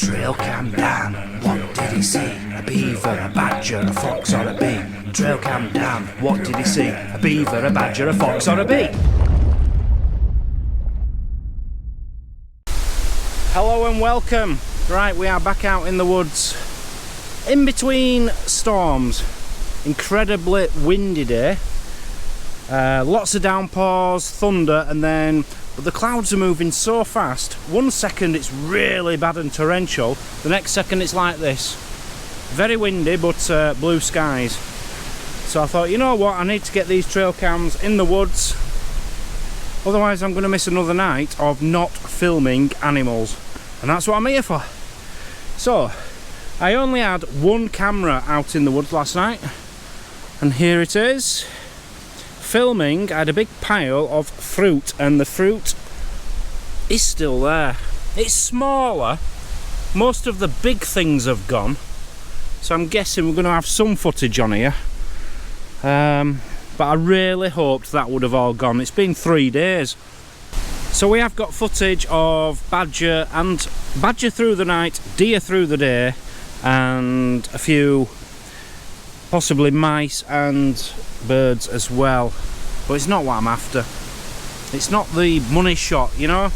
Trail cam down, what did he see? A beaver, a badger, a fox or a bee? Trail cam down, what did he see? A beaver, a badger, a fox or a bee? Hello and welcome. Right, we are back out in the woods. In between storms. Incredibly windy day. Lots of downpours, thunder, and then but the clouds are moving so fast. 1 second it's really bad and torrential, the next second it's like this. Very windy, but blue skies. So I thought, you know what, I need to get these trail cams in the woods, otherwise I'm going to miss another night of not filming animals, and that's what I'm here for. So I only had one camera out in the woods last night, and here it is. Filming, I had a big pile of fruit, and the fruit is still there. It's smaller, most of the big things have gone, so I'm guessing we're going to have some footage on here, but I really hoped that would have all gone. It's been 3 days, so we have got footage of badger through the night, deer through the day, and a few possibly mice and birds as well, but it's not what I'm after. It's not the money shot, you know.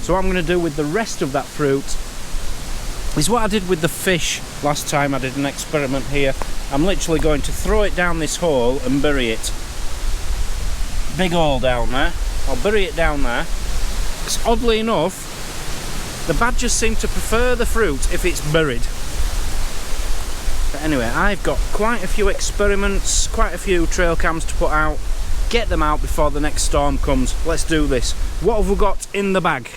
So what I'm going to do with the rest of that fruit is what I did with the fish last time I did an experiment here. I'm literally going to throw it down this hole and bury it. Big hole down there. I'll bury it down there. It's, oddly enough, the badgers seem to prefer the fruit if it's buried. But anyway, I've got quite a few experiments, quite a few trail cams to put out. Get them out before the next storm comes. Let's do this. What have we got in the bag?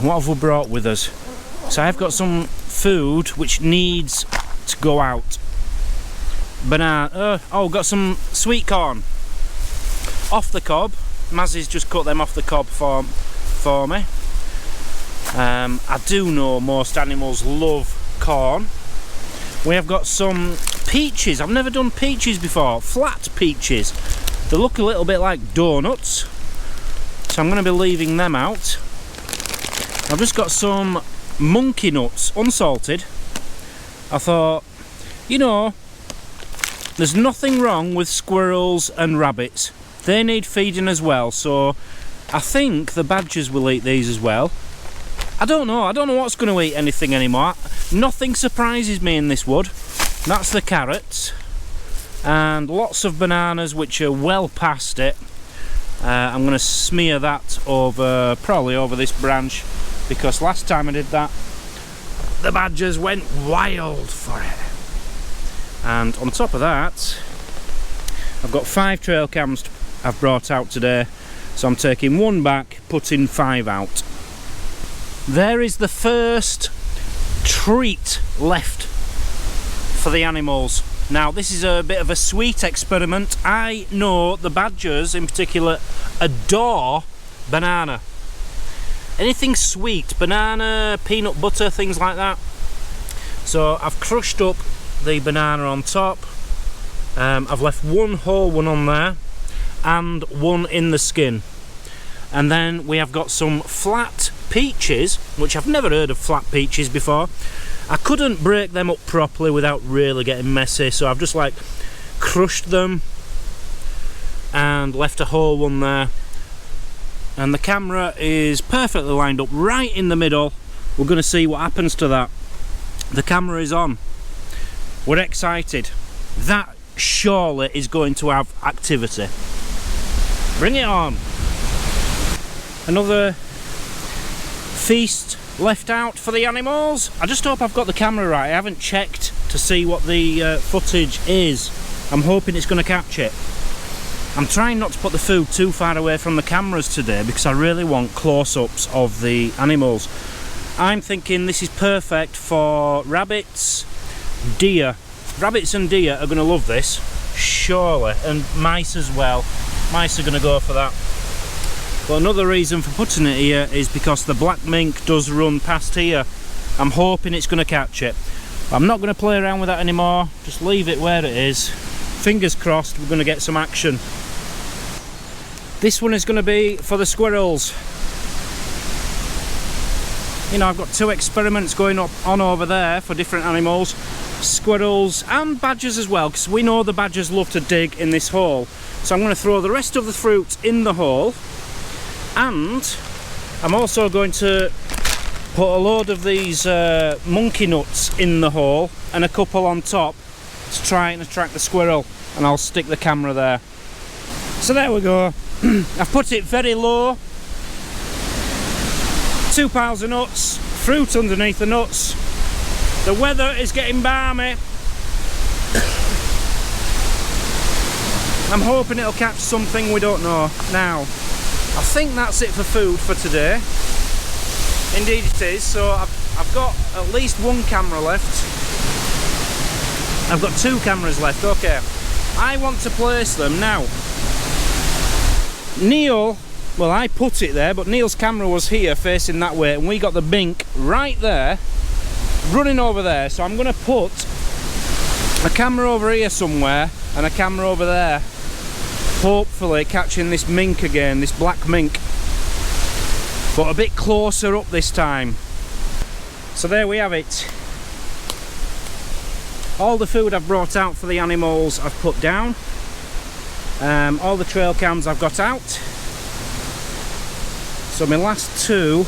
What have we brought with us? So I've got some food which needs to go out. Banana. Got some sweet corn off the cob. Mazzy's just cut them off the cob for me. I do know most animals love corn. We have got some peaches. I've never done peaches before. Flat peaches. They look a little bit like donuts, so I'm going to be leaving them out. I've just got some monkey nuts, unsalted. I thought, you know, there's nothing wrong with squirrels and rabbits. They need feeding as well, so I think the badgers will eat these as well. I don't know what's going to eat anything anymore. Nothing surprises me in this wood. That's the carrots, and lots of bananas which are well past it. I'm going to smear that over, probably over this branch, because last time I did that the badgers went wild for it. And on top of that, I've got 5 trail cams I've brought out today, so I'm taking 1 back, putting 5 out. There is the first treat left for the animals. Now this is a bit of a sweet experiment. I know the badgers in particular adore banana. Anything sweet, banana, peanut butter, things like that. So I've crushed up the banana on top. I've left one whole one on there, and one in the skin. And then we have got some flat peaches, which I've never heard of flat peaches before. I couldn't break them up properly without really getting messy, so I've just like crushed them and left a whole one there. And the camera is perfectly lined up right in the middle. We're going to see what happens to that. The camera is on. We're excited. That surely is going to have activity. Bring it on. Another feast left out for the animals. I just hope I've got the camera right. I haven't checked to see what the footage is. I'm hoping it's going to catch it. I'm trying not to put the food too far away from the cameras today because I really want close-ups of the animals. I'm thinking this is perfect for rabbits, deer. Rabbits and deer are going to love this, surely, and mice as well. Mice are going to go for that. But another reason for putting it here is because the black mink does run past here. I'm hoping it's going to catch it. I'm not going to play around with that anymore, just leave it where it is. Fingers crossed we're going to get some action. This one is going to be for the squirrels. You know, I've got two experiments going on over there for different animals. Squirrels and badgers as well, because we know the badgers love to dig in this hole. So I'm going to throw the rest of the fruit in the hole. And I'm also going to put a load of these monkey nuts in the hole and a couple on top to try and attract the squirrel, and I'll stick the camera there. So there we go. I've put it very low. 2 piles of nuts, fruit underneath the nuts. The weather is getting balmy. I'm hoping it'll catch something, we don't know. Now, I think that's it for food for today. Indeed it is. So I've got at least one camera left. I've got 2 cameras left, okay. I want to place them now. Neil, well, I put it there, but Neil's camera was here facing that way, and we got the mink right there, running over there. So I'm going to put a camera over here somewhere and a camera over there, hopefully catching this mink again, this black mink, but a bit closer up this time. So there we have it. All the food I've brought out for the animals I've put down. All the trail cams I've got out. So my last 2,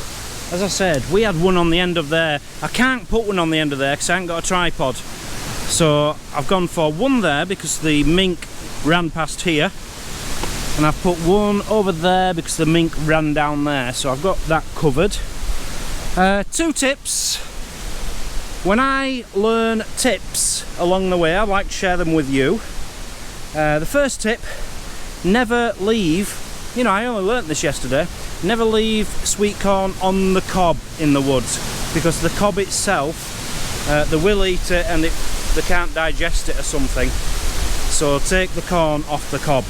as I said, we had one on the end of there. I can't put one on the end of there because I haven't got a tripod. So I've gone for one there because the mink ran past here. And I've put one over there because the mink ran down there. So I've got that covered. 2 tips. When I learn tips along the way, I like to share them with you. The first tip, never leave, you know, I only learnt this yesterday, never leave sweet corn on the cob in the woods, because the cob itself, they will eat it and they can't digest it or something. So take the corn off the cob.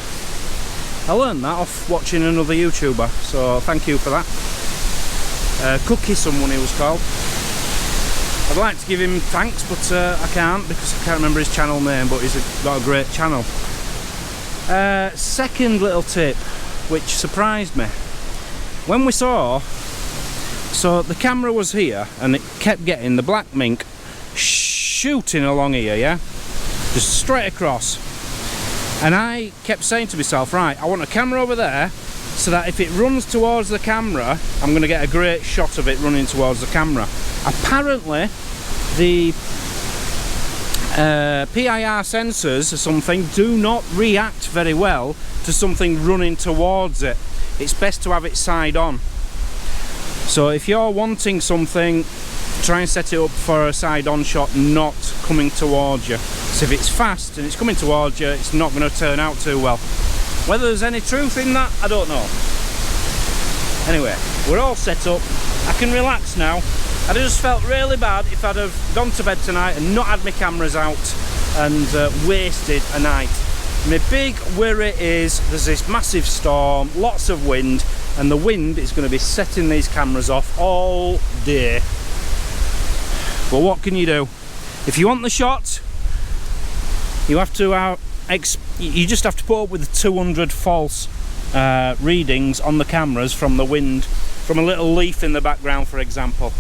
I learned that off watching another YouTuber, so thank you for that. Cookie someone he was called. I'd like to give him thanks, but I can't because I can't remember his channel name, but he's got a great channel. Second little tip, which surprised me. When we saw, so the camera was here and it kept getting the black mink shooting along here, yeah? Just straight across. And I kept saying to myself, right, I want a camera over there so that if it runs towards the camera, I'm going to get a great shot of it running towards the camera. Apparently, the PIR sensors or something do not react very well to something running towards it. It's best to have it side on. So if you're wanting something, try and set it up for a side on shot, not coming towards you. So if it's fast and it's coming towards you, it's not going to turn out too well. Whether there's any truth in that, I don't know. Anyway, we're all set up. I can relax now. I just felt really bad if I'd have gone to bed tonight and not had my cameras out and wasted a night. My big worry is there's this massive storm, lots of wind, and the wind is going to be setting these cameras off all day. But what can you do? If you want the shot, you have to you just have to put up with the 200 false readings on the cameras from the wind, from a little leaf in the background, for example.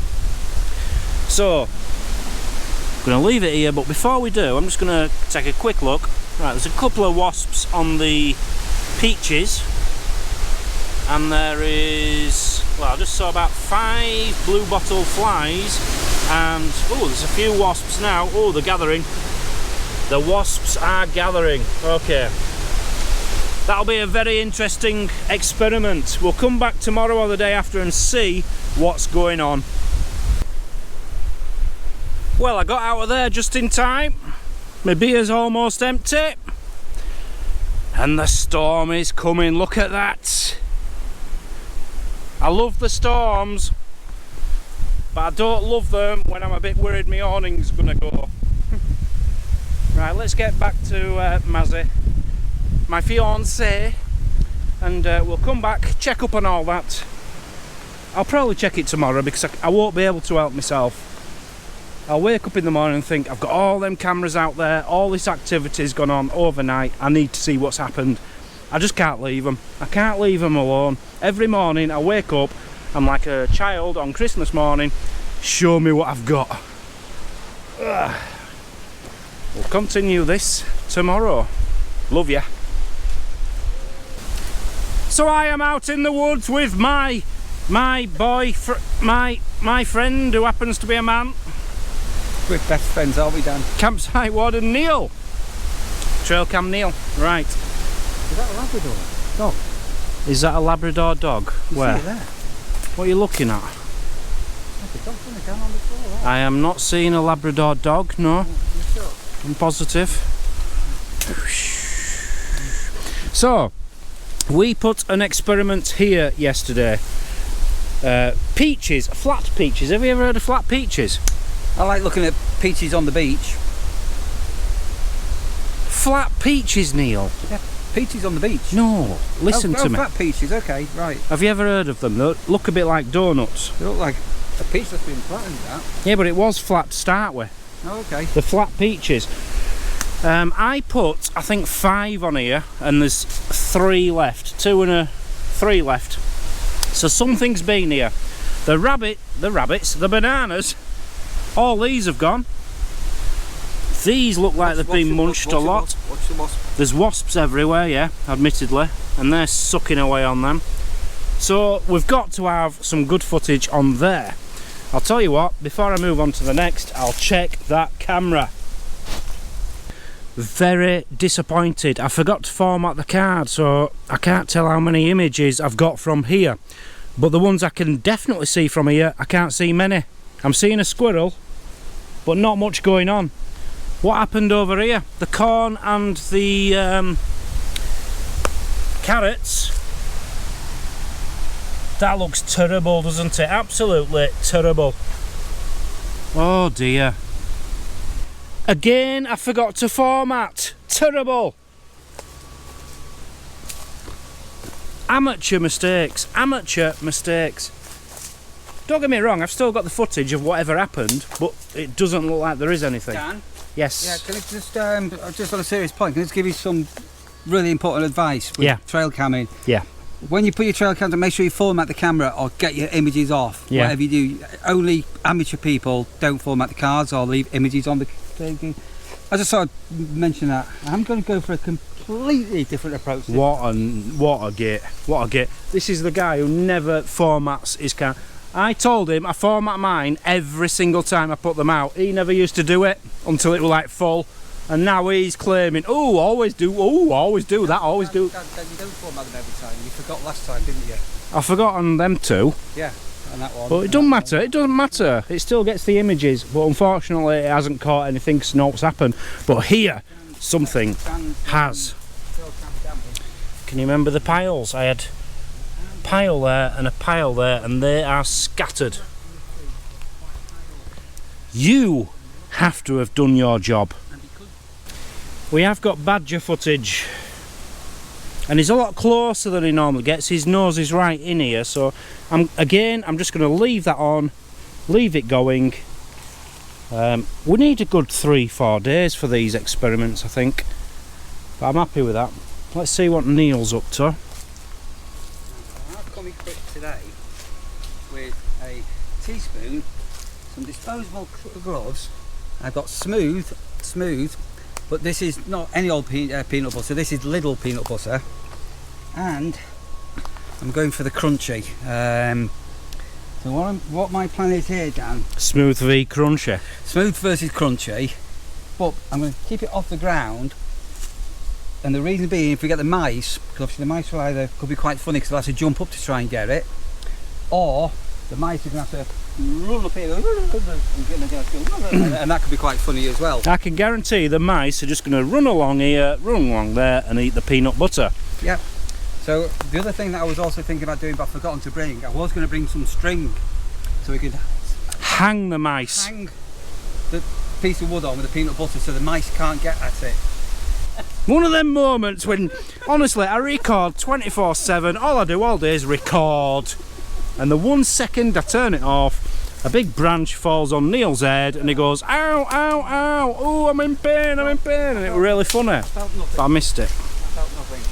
So I'm going to leave it here, but before we do, I'm just going to take a quick look. Right, there's a couple of wasps on the peaches, and there is, well, I just saw about 5 blue bottle flies, and oh, there's a few wasps now. Oh, they're gathering. The wasps are gathering. Okay, that'll be a very interesting experiment. We'll come back tomorrow or the day after and see what's going on. Well, I got out of there just in time. My beer's almost empty. And the storm is coming, look at that. I love the storms, but I don't love them when I'm a bit worried my awning's gonna go. Right, let's get back to Mazzy, my fiancée, and we'll come back, check up on all that. I'll probably check it tomorrow because I won't be able to help myself. I'll wake up in the morning and think, I've got all them cameras out there, all this activity's gone on overnight, I need to see what's happened. I just can't leave them. I can't leave them alone. Every morning I wake up, I'm like a child on Christmas morning, show me what I've got. Ugh. We'll continue this tomorrow. Love ya. So I am out in the woods with my friend who happens to be a man. We're best friends, aren't we, Dan? Campsite warden Neil. Trail cam Neil. Right. Is that a Labrador dog? Is that a Labrador dog? You Where? see it there? What are you looking at? Like a dog running down on the floor, right? I am not seeing a Labrador dog, no. You sure? I'm positive. So, we put an experiment here yesterday. Peaches, flat peaches. Have you ever heard of flat peaches? I like looking at peaches on the beach. Flat peaches, Neil? Yeah, peaches on the beach. No, listen to me. Flat peaches, okay, right. Have you ever heard of them? They look a bit like donuts. They look like a peach that's been flattened, that. Yeah, but it was flat to start with. Oh, okay. The flat peaches. I put, I think 5 on here, and there's 3 left. 2 and 3 left. So something's been here. The rabbits, the bananas, all these have gone. These look like they've been munched a lot. Watch the wasp. There's wasps everywhere, yeah, admittedly, and they're sucking away on them. So we've got to have some good footage on there. I'll tell you what, before I move on to the next, I'll check that camera. Very disappointed. I forgot to format the card, so I can't tell how many images I've got from here. But the ones I can definitely see from here, I can't see many. I'm seeing a squirrel, but not much going on. What happened over here? The corn and the carrots. That looks terrible, doesn't it? Absolutely terrible. Oh dear. Again, I forgot to format. Terrible. Amateur mistakes. Amateur mistakes. Don't get me wrong, I've still got the footage of whatever happened, but it doesn't look like there is anything. Dan? Yes. Yeah, can I just on a serious point, can I just give you some really important advice with trail camming? Yeah. When you put your trail cam, make sure you format the camera or get your images off. Yeah. Whatever you do, only amateur people don't format the cards or leave images on the thing. I just thought I'd mention that. I'm going to go for a completely different approach. What a git. What a git. This is the guy who never formats his camera. I told him I format mine every single time I put them out. He never used to do it until it was like full. And now he's claiming, oh, always do that, always do. You don't format them every time. You forgot last time, didn't you? I've forgotten them too. Yeah, and that one. But it doesn't matter, it doesn't matter. It still gets the images, but unfortunately it hasn't caught anything because what's happened. But here, something has. Can you remember the piles? I had a pile there and a pile there, and they are scattered. You have to have done your job. We have got badger footage, and he's a lot closer than he normally gets. His nose is right in here, so I'm just going to leave that on, leave it going. We need a good 3-4 days for these experiments, I think. But I'm happy with that. Let's see what Neil's up to. I've come equipped today with a teaspoon, some disposable gloves. I've got smooth, but this is not any old peanut butter, this is Lidl peanut butter. And I'm going for the crunchy. So what my plan is here, Dan? Smooth v crunchy. Smooth versus crunchy, but I'm going to keep it off the ground. And the reason being, if we get the mice, because obviously the mice will either could be quite funny because they'll have to jump up to try and get it, or the mice are going to have to run up here and that could be quite funny as well. I can guarantee the mice are just going to run along here, run along there, and eat the peanut butter. Yep. So the other thing that I was also thinking about doing, but I've forgotten to bring, I was going to bring some string so we could hang the mice. Hang the piece of wood on with the peanut butter so the mice can't get at it. One of them moments when, honestly, I record 24/7. All I do all day is record. And the 1 second I turn it off, a big branch falls on Neil's head and he goes, ow, ow, ow, oh, I'm in pain, and it was really funny. But I missed it. I felt nothing.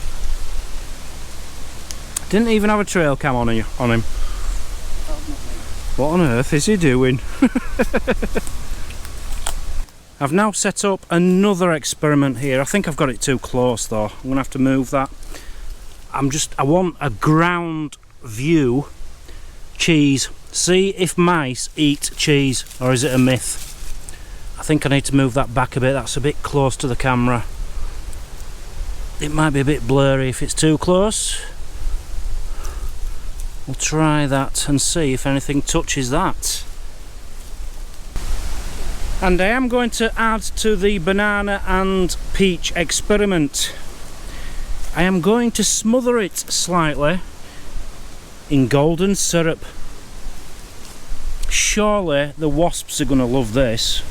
Didn't even have a trail cam on him. What on earth is he doing? I've now set up another experiment here. I think I've got it too close though. I'm gonna have to move that. I want a ground view cheese. See if mice eat cheese, or is it a myth? I think I need to move that back a bit. That's a bit close to the camera. It might be a bit blurry if it's too close. We'll try that and see if anything touches that. And I am going to add to the banana and peach experiment. I am going to smother it slightly in golden syrup. Surely the wasps are going to love this,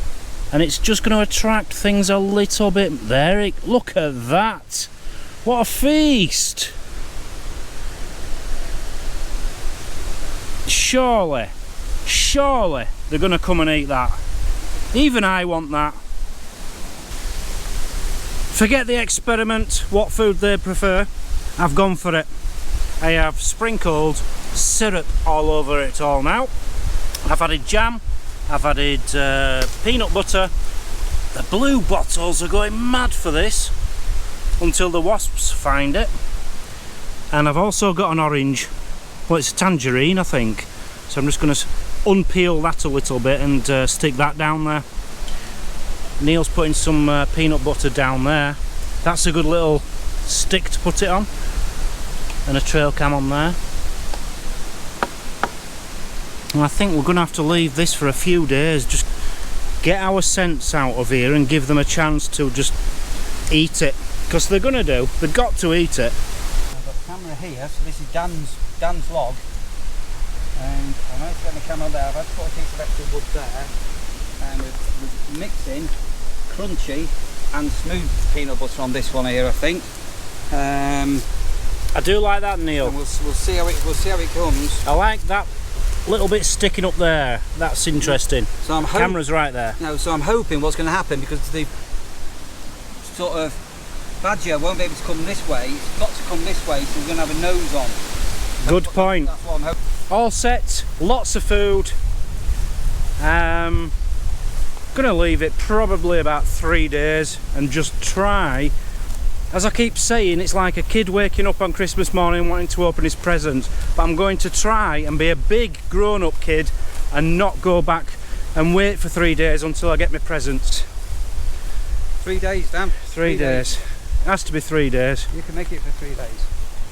and it's just going to attract things a little bit. There, look at that! What a feast! Surely they're going to come and eat that. Even I want that. Forget the experiment, what food they prefer. I've gone for it. I have sprinkled syrup all over it all now. I've added jam, I've added peanut butter. The blue bottles are going mad for this until the wasps find it. And I've also got an orange. Well, it's a tangerine, I think. So I'm just going to unpeel that a little bit and stick that down there. Neil's putting some peanut butter down there. That's a good little stick to put it on, and a trail cam on there. And I think we're going to have to leave this for a few days, just get our scents out of here and give them a chance to just eat it, because they're going to do, they've got to eat it. I've got the camera here, so this is Dan's log. And I managed to get my camera there. I've had to put a piece of extra wood there, and we're mixing crunchy and smooth peanut butter on this one here, I think. I do like that, Neil. And we'll see how it comes. I like that little bit sticking up there. That's interesting. So I'm camera's right there. No, so I'm hoping what's going to happen, because the sort of badger won't be able to come this way. It's got to come this way, so we're going to have a nose on. Good point. That's what I'm hoping. All set, lots of food. Gonna leave it probably about 3 days and just try. As I keep saying, it's like a kid waking up on Christmas morning wanting to open his presents, but I'm going to try and be a big grown-up kid and not go back and wait for 3 days until I get my presents. 3 days, Dan. 3 days. It has to be 3 days. You can make it for 3 days.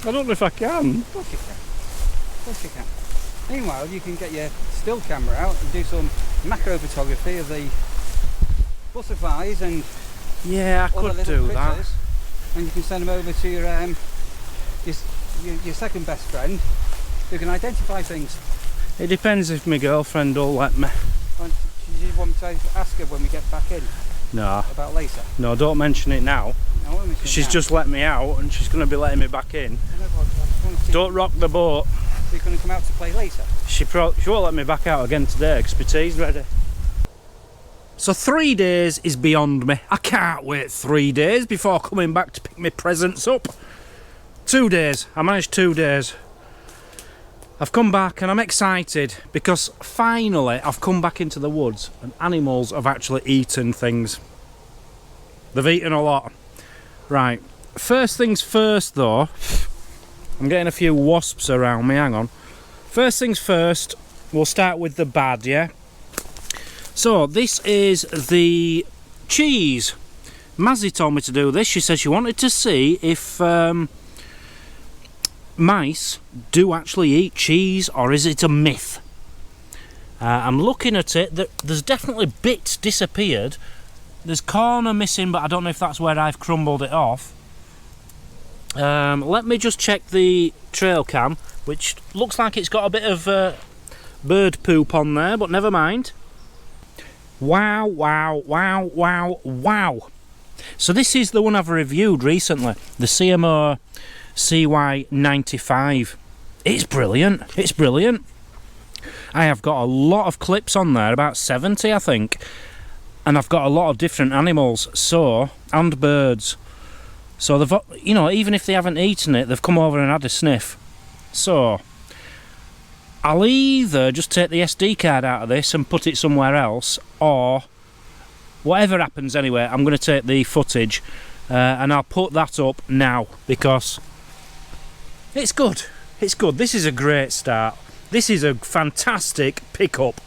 I don't know if I can. Of course you can. Of course you can. Meanwhile, you can get your still camera out and do some macro photography of the butterflies and yeah, I could do that. And you can send them over to your second best friend, who can identify things. It depends if my girlfriend will let me. And do you want me to ask her when we get back in? No. About later? No, don't mention it now. No, I won't mention she's it now. just let me out and she's going to be letting me back in. Don't rock the boat. So you're going to come out to play later? She won't let me back out again today because my tea's ready. So 3 days is beyond me. I can't wait 3 days before coming back to pick my presents up. 2 days. I managed 2 days. I've come back and I'm excited because finally I've come back into the woods and animals have actually eaten things. They've eaten a lot. Right, first things first though, I'm getting a few wasps around me, hang on. First things first, we'll start with the bad, yeah? So this is the cheese. Mazzy told me to do this. She said she wanted to see if mice do actually eat cheese, or is it a myth? I'm looking at it, there's definitely bits disappeared. There's corner missing, but I don't know if that's where I've crumbled it off. Let me just check the trail cam, which looks like it's got a bit of bird poop on there, but never mind. Wow, wow, wow, wow, wow. So this is the one I've reviewed recently, the CMO CY95. It's brilliant, it's brilliant. I have got a lot of clips on there, about 70 I think, and I've got a lot of different animals, and birds. So they've, you know, even if they haven't eaten it, they've come over and had a sniff. So I'll either just take the SD card out of this and put it somewhere else, or whatever happens anyway, I'm going to take the footage and I'll put that up now because it's good. It's good. This is a great start. This is a fantastic pickup.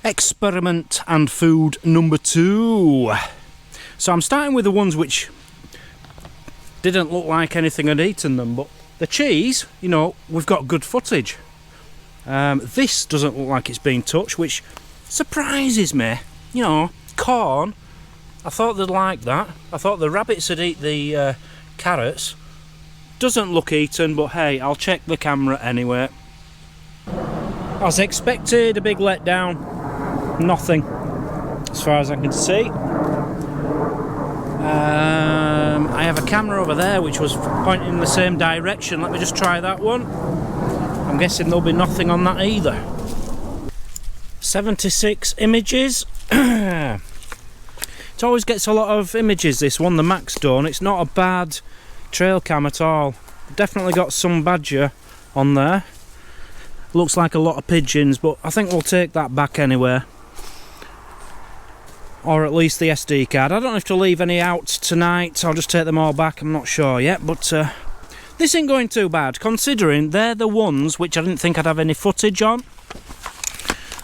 Experiment and food number 2. So I'm starting with the ones which didn't look like anything had eaten them, but the cheese, you know, we've got good footage. This doesn't look like it's been touched, which surprises me. You know, corn, I thought they'd like that. I thought the rabbits would eat the carrots. Doesn't look eaten, but hey, I'll check the camera anyway. As expected, a big letdown. Nothing, as far as I can see. I have a camera over there which was pointing in the same direction. Let me just try that one. I'm guessing there'll be nothing on that either. 76 images. It always gets a lot of images, this one, the Max Stone. It's not a bad trail cam at all. Definitely got some badger on there. Looks like a lot of pigeons, but I think we'll take that back anyway. Or at least the SD card. I don't have to leave any out tonight. I'll just take them all back. I'm not sure yet, but this ain't going too bad, considering they're the ones which I didn't think I'd have any footage on.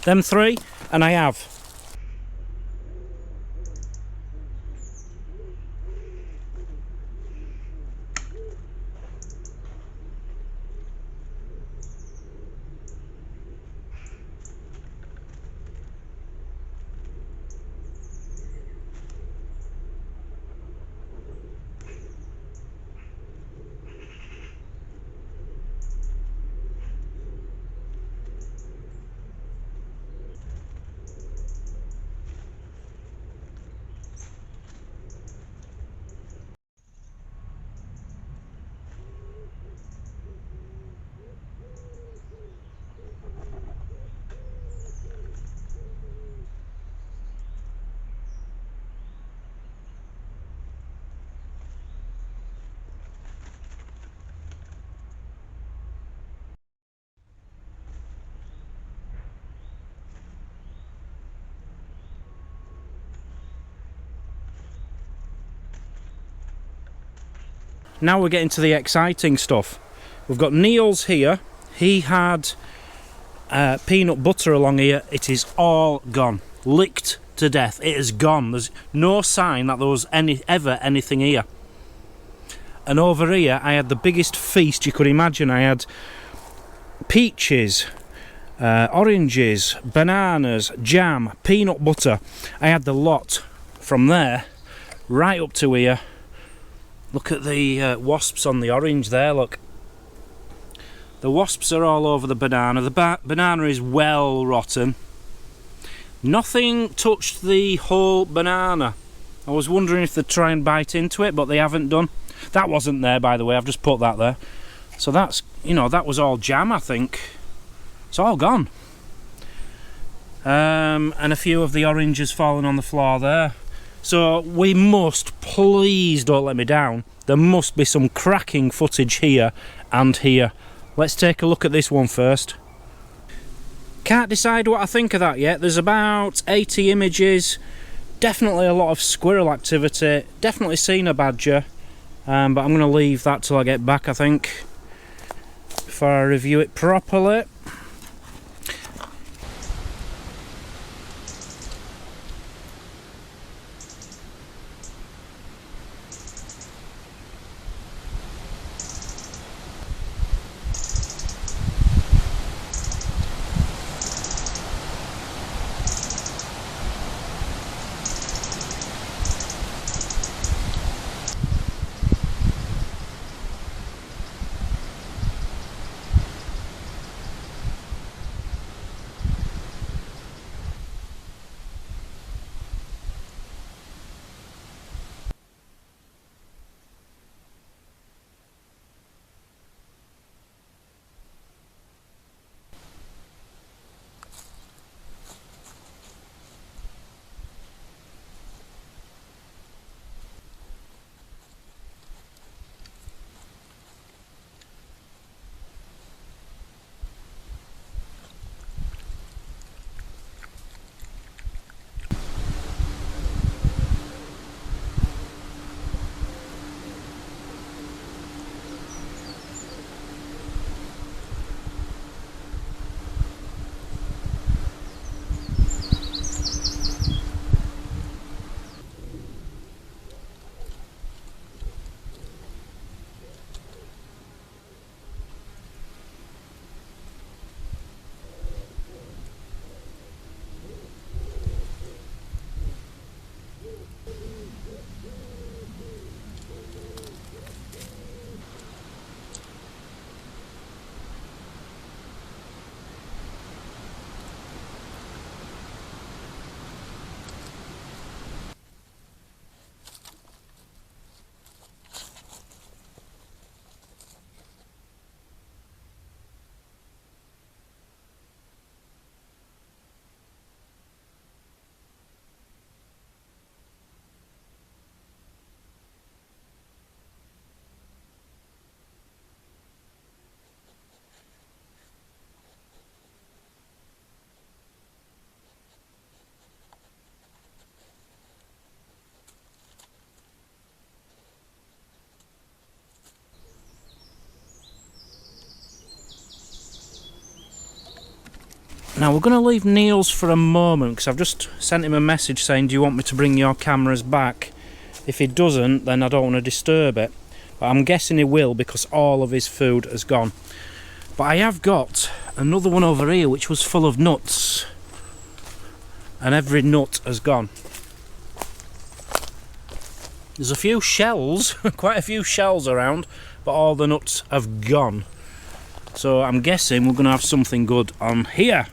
Them three, and I have. Now we're getting to the exciting stuff. We've got Neil's here. He had peanut butter along here. It is all gone. Licked to death. It is gone. There's no sign that there was ever anything here. And over here I had the biggest feast you could imagine. I had peaches, oranges, bananas, jam, peanut butter. I had the lot from there right up to here. Look at the wasps on the orange there, look. The wasps are all over the banana. The banana is well rotten. Nothing touched the whole banana. I was wondering if they'd try and bite into it, but they haven't done. That wasn't there, by the way, I've just put that there. So that's, you know, that was all jam, I think. It's all gone. And a few of the oranges falling on the floor there. So we must, please don't let me down. There must be some cracking footage here and here. Let's take a look at this one first. Can't decide what I think of that yet. There's about 80 images. Definitely a lot of squirrel activity. Definitely seen a badger. But I'm going to leave that till I get back, I think, before I review it properly. Now we're going to leave Neil's for a moment because I've just sent him a message saying, do you want me to bring your cameras back? If he doesn't, then I don't want to disturb it. But I'm guessing he will because all of his food has gone. But I have got another one over here which was full of nuts. And every nut has gone. There's a few shells, quite a few shells around, but all the nuts have gone. So I'm guessing we're going to have something good on here.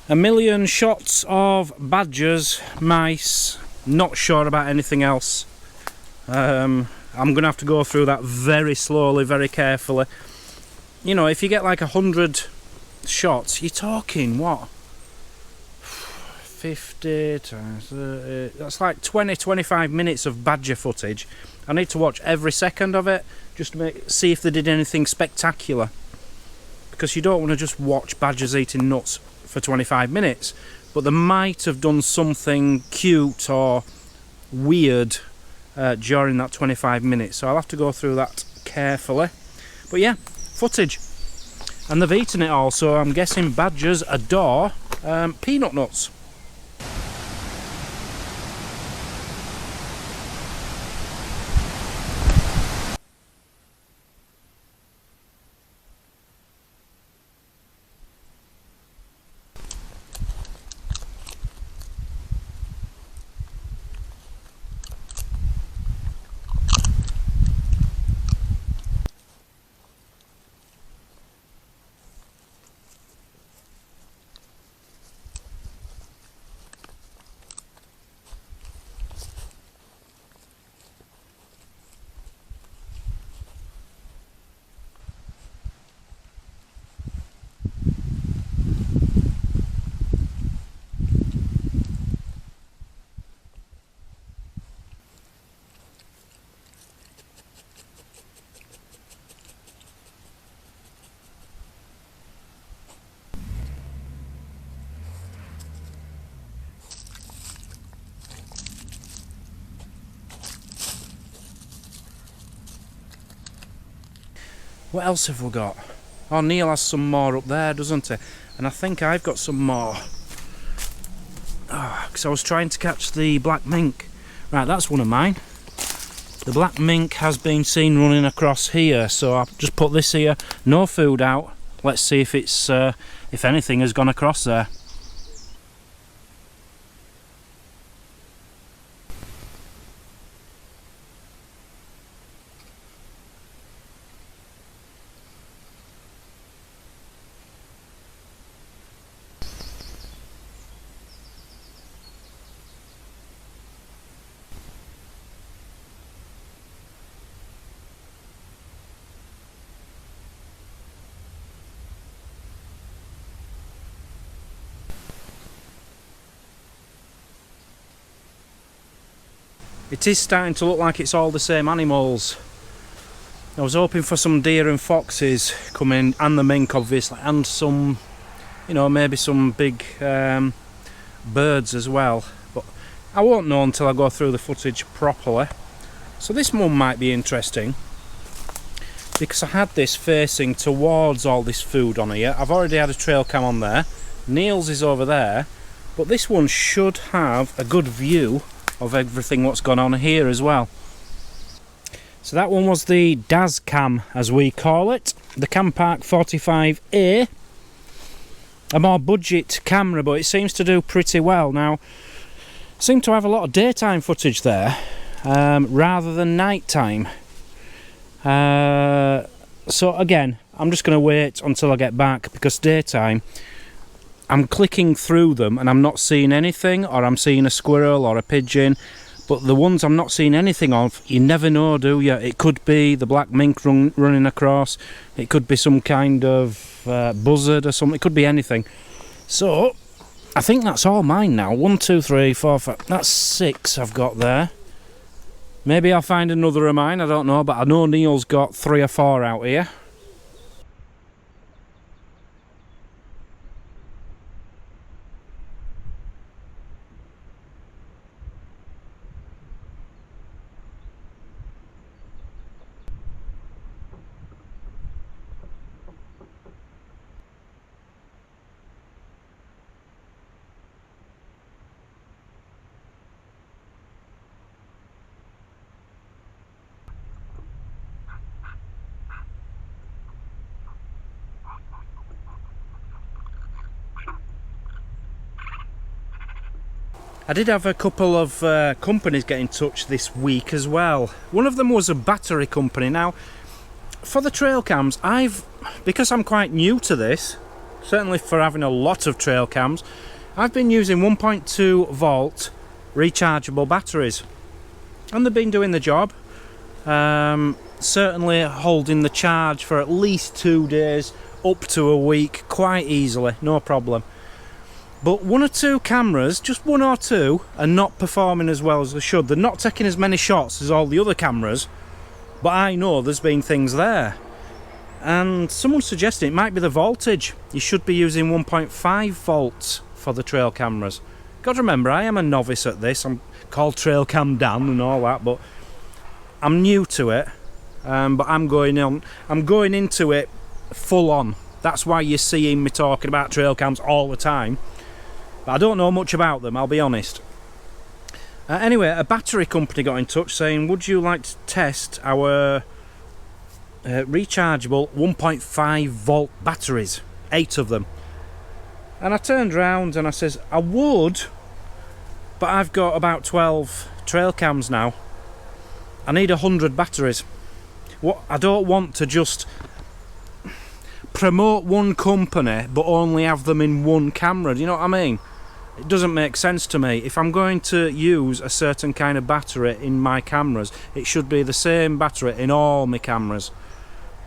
1,000,000 shots of badgers, mice, not sure about anything else. I'm going to have to go through that very slowly, very carefully. You know, if you get like 100 shots, you're talking, what? 50 times 30, that's like 20-25 minutes of badger footage. I need to watch every second of it just to see if they did anything spectacular. Because you don't want to just watch badgers eating nuts for 25 minutes, but they might have done something cute or weird during that 25 minutes, so I'll have to go through that carefully. But yeah, footage, and they've eaten it all, so I'm guessing badgers adore peanut nuts. What else have we got? Oh, Neil has some more up there, doesn't he? And I think I've got some more. Because I was trying to catch the black mink. Right, that's one of mine. The black mink has been seen running across here, so I've just put this here. No food out. Let's see if it's, if anything has gone across there. It is starting to look like it's all the same animals. I was hoping for some deer and foxes coming, and the mink obviously, and some, you know, maybe some big birds as well. But I won't know until I go through the footage properly. So this one might be interesting, because I had this facing towards all this food on here. I've already had a trail cam on there. Neil's is over there, but this one should have a good view of everything what's gone on here as well. So that one was the DAS cam, as we call it, the Campark 45A, a more budget camera, but it seems to do pretty well. Now, seem to have a lot of daytime footage there rather than nighttime. So again, I'm just going to wait until I get back, because daytime I'm clicking through them and I'm not seeing anything, or I'm seeing a squirrel or a pigeon, but the ones I'm not seeing anything of, you never know, do you? It could be the black mink running across, it could be some kind of buzzard or something, it could be anything. So I think that's all mine now. 1, 2, 3, 4, 5, that's 6 I've got there. Maybe I'll find another of mine, I don't know, but I know Neil's got 3 or 4 out here. I did have a couple of companies get in touch this week as well. One of them was a battery company. Now, for the trail cams, because I'm quite new to this, certainly for having a lot of trail cams, I've been using 1.2 volt rechargeable batteries, and they've been doing the job. Certainly holding the charge for at least 2 days, up to a week, quite easily, no problem. But one or two cameras, just one or two, are not performing as well as they should. They're not taking as many shots as all the other cameras, but I know there's been things there. And someone suggested it might be the voltage. You should be using 1.5 volts for the trail cameras. Got to remember, I am a novice at this. I'm called Trailcam Dan and all that, but I'm new to it. But I'm going into it full on. That's why you're seeing me talking about trail cams all the time. But I don't know much about them, I'll be honest. Anyway, a battery company got in touch saying, would you like to test our rechargeable 1.5 volt batteries, 8 of them? And I turned around and I says, I would, but I've got about 12 trail cams now. I need 100 batteries. I don't want to just promote one company but only have them in one camera, do you know what I mean? It doesn't make sense to me. If I'm going to use a certain kind of battery in my cameras, it should be the same battery in all my cameras.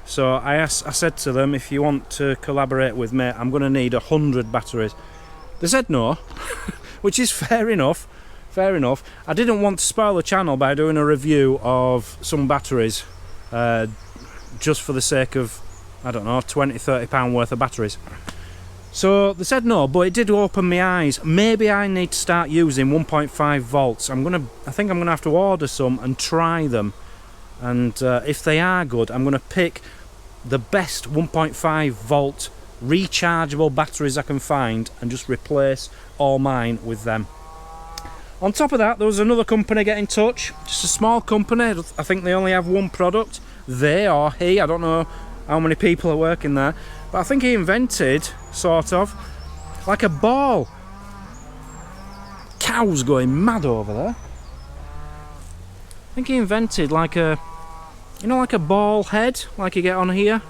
So I said to them, if you want to collaborate with me, I'm going to need 100 batteries. They said no, which is fair enough. Fair enough. I didn't want to spoil the channel by doing a review of some batteries just for the sake of, I don't know, £20–30 worth of batteries. So they said no, but it did open my eyes. Maybe I need to start using 1.5 volts. I think I'm gonna have to order some and try them. And if they are good, I'm gonna pick the best 1.5 volt rechargeable batteries I can find and just replace all mine with them. On top of that, there was another company get in touch, just a small company. I think they only have one product. They or he, I don't know how many people are working there, but I think he invented, sort of, like a ball. Cows going mad over there. I think he invented like a, you know, like a ball head, like you get on here.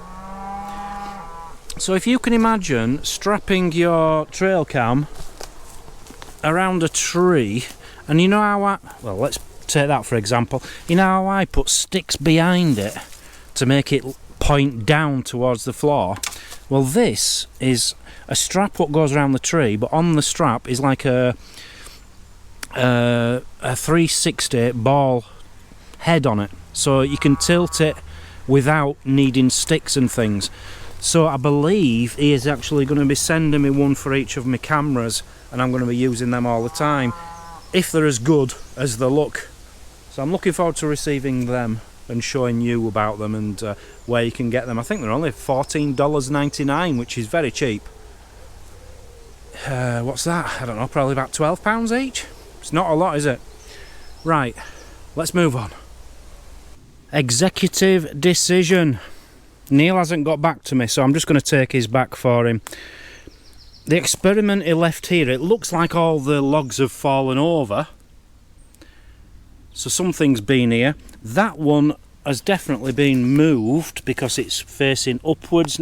So if you can imagine strapping your trail cam around a tree, and you know how well, let's take that for example. You know how I put sticks behind it to make it point down towards the floor? Well, this is a strap what goes around the tree, but on the strap is like a 360 ball head on it, so you can tilt it without needing sticks and things. So I believe he is actually going to be sending me one for each of my cameras, and I'm going to be using them all the time, if they're as good as they look. So I'm looking forward to receiving them and showing you about them and where you can get them. I think they're only $14.99, which is very cheap. What's that? I don't know, probably about £12 each. It's not a lot, is it? Right, let's move on. Executive decision. Neil hasn't got back to me, so I'm just going to take his back for him. The experiment he left here, it looks like all the logs have fallen over. So something's been here. That one has definitely been moved because it's facing upwards.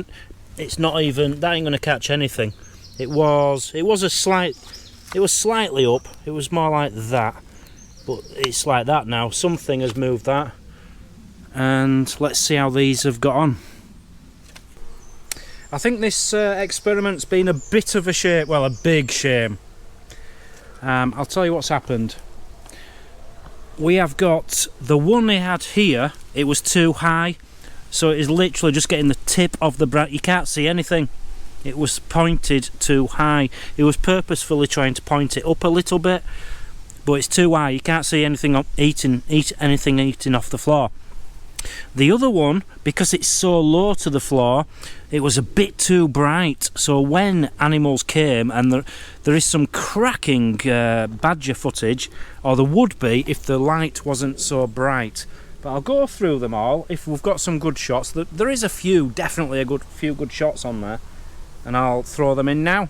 It's not even, that ain't going to catch anything. It was slightly up. It was more like that, but it's like that now. Something has moved that, and let's see how these have got on. I think this experiment's been a bit of a shame, well, a big shame. I'll tell you what's happened. We have got the one he had here, it was too high, so it is literally just getting the tip of the branch. You can't see anything. It was pointed too high. It was purposefully trying to point it up a little bit, but it's too high. You can't see anything eating off the floor. The other one, because it's so low to the floor, it was a bit too bright, so when animals came, and there is some cracking badger footage, or there would be if the light wasn't so bright. But I'll go through them all if we've got some good shots. There is a few, definitely a few good shots on there, and I'll throw them in now.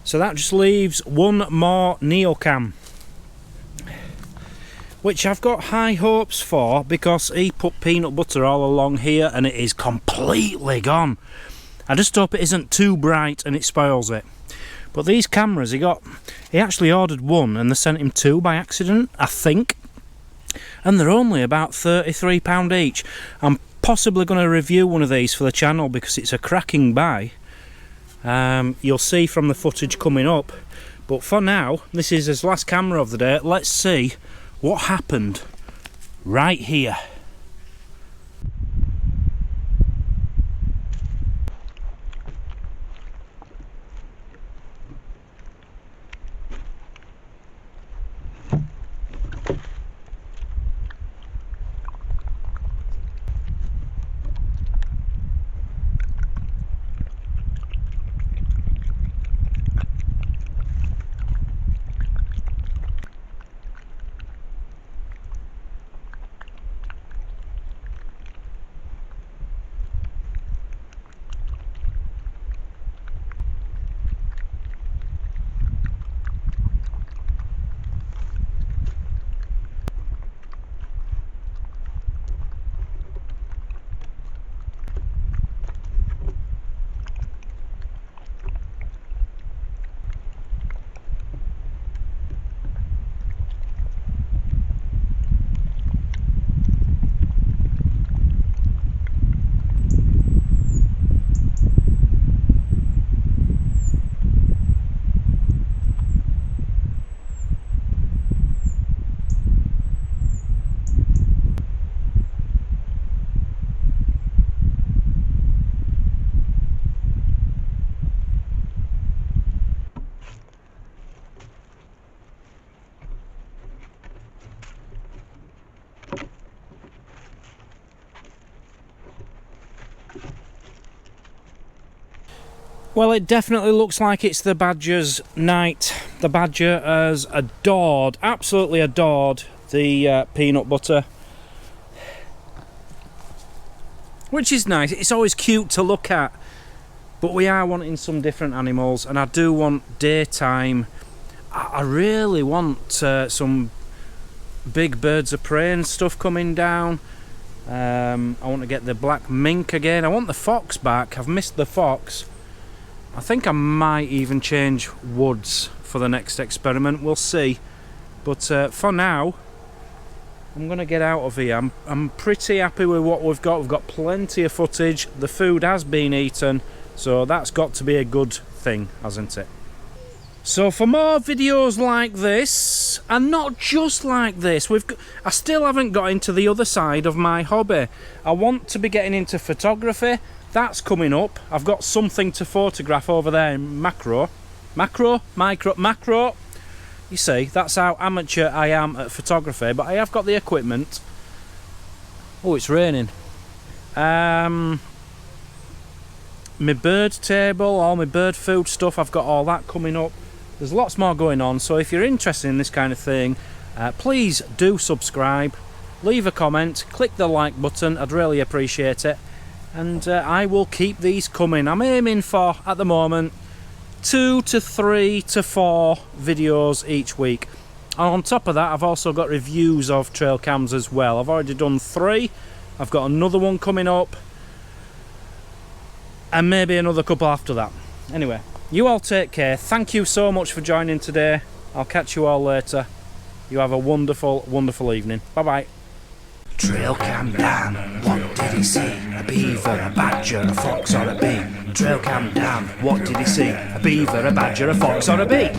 So that just leaves one more neocam, which I've got high hopes for because he put peanut butter all along here and it is completely gone. I just hope it isn't too bright and it spoils it. But these cameras, he actually ordered one and they sent him two by accident, I think. And they're only about £33 each. I'm possibly going to review one of these for the channel because it's a cracking buy. You'll see from the footage coming up. But for now, this is his last camera of the day. Let's see what happened right here. Well, it definitely looks like it's the badger's night. The badger has adored, absolutely adored, the peanut butter. Which is nice. It's always cute to look at. But we are wanting some different animals, and I do want daytime. I really want some big birds of prey and stuff coming down. I want to get the black mink again. I want the fox back. I've missed the fox. I think I might even change woods for the next experiment. We'll see. But for now, I'm going to get out of here. I'm pretty happy with what we've got. We've got plenty of footage. The food has been eaten, so that's got to be a good thing, hasn't it? So for more videos like this, and not just like this, I still haven't got into the other side of my hobby. I want to be getting into photography. That's coming up. I've got something to photograph over there in macro. You see, that's how amateur I am at photography, but I have got the equipment. Oh, it's raining. My bird table, all my bird food stuff, I've got all that coming up. There's lots more going on, so if you're interested in this kind of thing, please do subscribe, leave a comment, click the like button, I'd really appreciate it. And I will keep these coming. I'm aiming for, at the moment, 2 to 3 to 4 videos each week. And on top of that, I've also got reviews of trail cams as well. I've already done 3. I've got another one coming up. And maybe another couple after that. Anyway, you all take care. Thank you so much for joining today. I'll catch you all later. You have a wonderful, wonderful evening. Bye-bye. Trail cam Dan, what did he see? A beaver, a badger, a fox or a bee? Trail cam Dan, what did he see? A beaver, a badger, a fox or a bee?